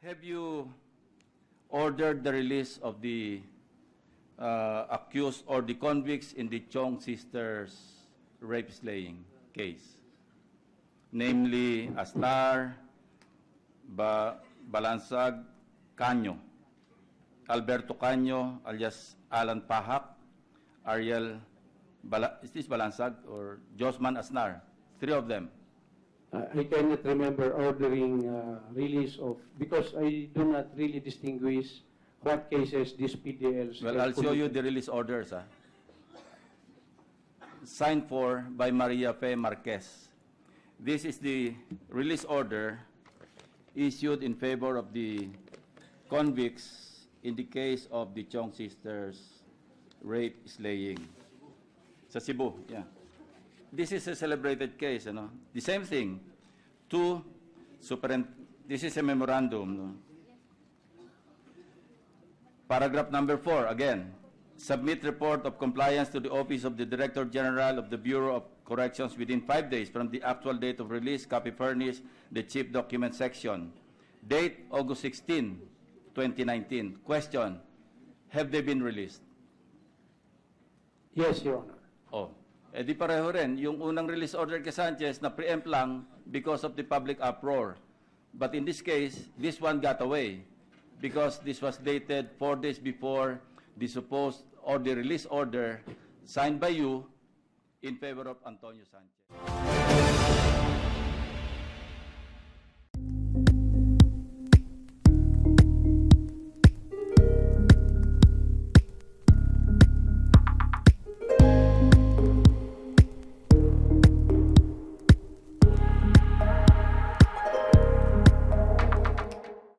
Have you ordered the release of the accused or the convicts in the Chiong sisters rape slaying case? Namely, Asnar, Balansag, Canyo, Alberto Canyo, alias Alan Pahak, Ariel, is this Balansag or Josman Asnar? Three of them. I cannot remember ordering release of, because I do not really distinguish what cases these PDLs. Well, I'll show you the release orders. Signed for by Maria Fe Marquez. This is the release order issued in favor of the convicts in the case of the Chiong sisters rape slaying. Sa Cebu, yeah. This is a celebrated case, ano? The same thing. This is a memorandum. No? Paragraph number 4, again. Submit report of compliance to the Office of the Director General of the Bureau of Corrections within 5 days from the actual date of release. Copy furnished the Chief Document Section. Date, August 16, 2019. Question, have they been released? Yes, Your Honor. Oh. Eh di pareho rin. Yung unang release order kay Sanchez na preempt lang because of the public uproar. But in this case, this one got away because this was dated 4 days before the supposed or the release order signed by you in favor of Antonio Sanchez.